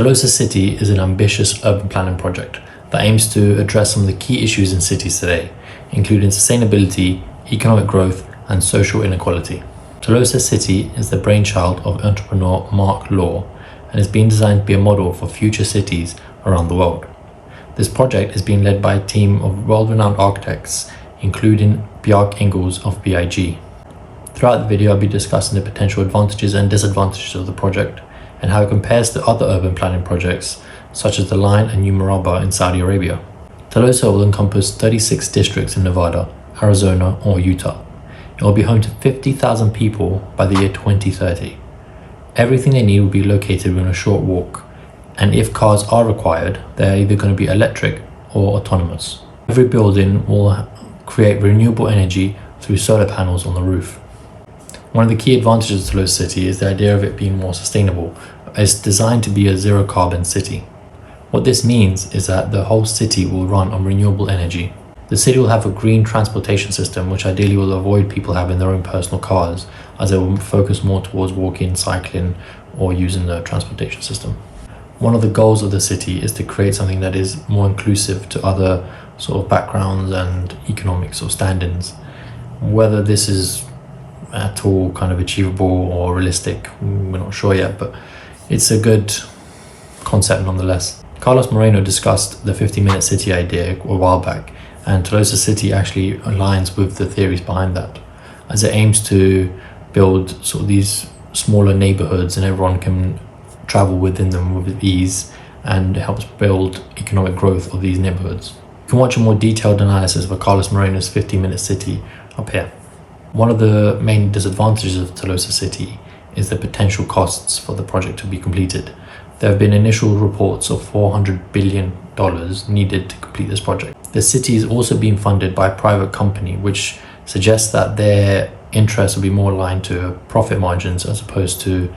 Telosa City is an ambitious urban planning project that aims to address some of the key issues in cities today, including sustainability, economic growth, and social inequality. Telosa City is the brainchild of entrepreneur Mark Law and is being designed to be a model for future cities around the world. This project is being led by a team of world-renowned architects, including Bjarke Ingels of BIG. Throughout the video, I'll be discussing the potential advantages and disadvantages of the project and how it compares to other urban planning projects such as the Line and New Murabba in Saudi Arabia. Telosa will encompass 36 districts in Nevada, Arizona, or Utah. It will be home to 50,000 people by the year 2030. Everything they need will be located within a short walk, and if cars are required, they're either going to be electric or autonomous. Every building will create renewable energy through solar panels on the roof. One of the key advantages of Telosa City is the idea of it being more sustainable. It's designed to be a zero carbon city. What this means is that the whole city will run on renewable energy. The city will have a green transportation system, which ideally will avoid people having their own personal cars, as they will focus more towards walking, cycling, or using the transportation system. One of the goals of the city is to create something that is more inclusive to other sort of backgrounds and economic sort of standings. Whether this is at all kind of achievable or realistic, we're not sure yet, but it's a good concept nonetheless. Carlos Moreno discussed the 50-minute city idea a while back, and Telosa City actually aligns with the theories behind that, as it aims to build sort of these smaller neighborhoods and everyone can travel within them with ease, and it helps build economic growth of these neighborhoods. You can watch a more detailed analysis of Carlos Moreno's 50-minute city up here. One of the main disadvantages of Telosa City is the potential costs for the project to be completed. There have been initial reports of $400 billion needed to complete this project. The city is also being funded by a private company, which suggests that their interests will be more aligned to profit margins as opposed to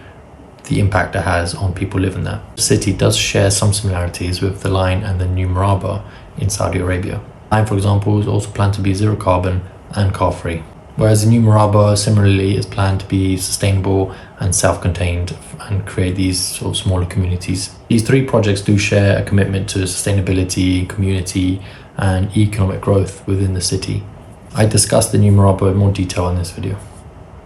the impact it has on people living there. The city does share some similarities with the Line and the New Murabba in Saudi Arabia. The Line, for example, is also planned to be zero carbon and car-free, whereas the New Murabba similarly is planned to be sustainable and self-contained and create these sort of smaller communities. These three projects do share a commitment to sustainability, community, and economic growth within the city. I discussed the New Murabba in more detail in this video.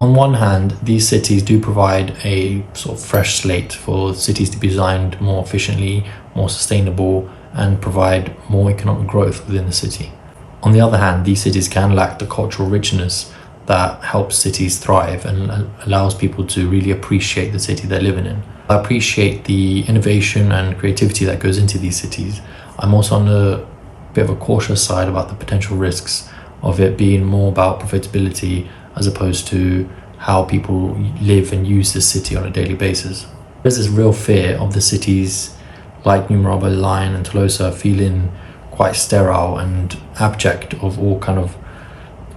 On one hand, these cities do provide a sort of fresh slate for cities to be designed more efficiently, more sustainable, and provide more economic growth within the city. On the other hand, these cities can lack the cultural richness that helps cities thrive and allows people to really appreciate the city they're living in. I appreciate the innovation and creativity that goes into these cities. I'm also on a bit of a cautious side about the potential risks of it being more about profitability as opposed to how people live and use the city on a daily basis. There's this real fear of the cities like New Murabba, Line and Telosa feeling quite sterile and abject of all kind of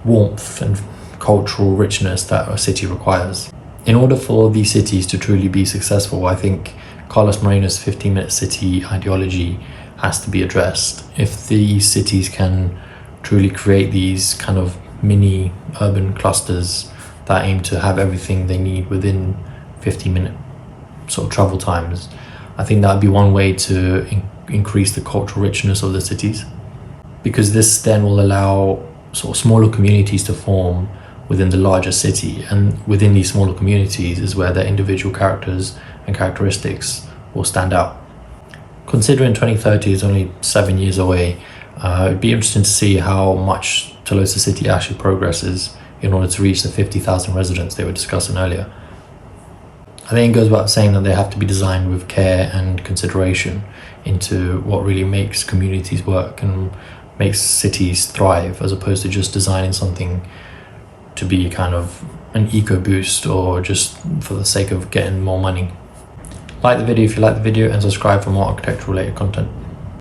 warmth and cultural richness that a city requires. In order for these cities to truly be successful, I think Carlos Moreno's 15-minute city ideology has to be addressed. If these cities can truly create these kind of mini urban clusters that aim to have everything they need within 15-minute sort of travel times, I think that would be one way to increase the cultural richness of the cities, because this then will allow sort of smaller communities to form within the larger city, and within these smaller communities is where their individual characters and characteristics will stand out. Considering 2030 is only 7 years away, it'd be interesting to see how much Telosa City actually progresses in order to reach the 50,000 residents they were discussing earlier. I think it goes without saying that they have to be designed with care and consideration into what really makes communities work and makes cities thrive, as opposed to just designing something to be kind of an eco boost or just for the sake of getting more money. Like the video if you like the video, and subscribe for more architectural related content.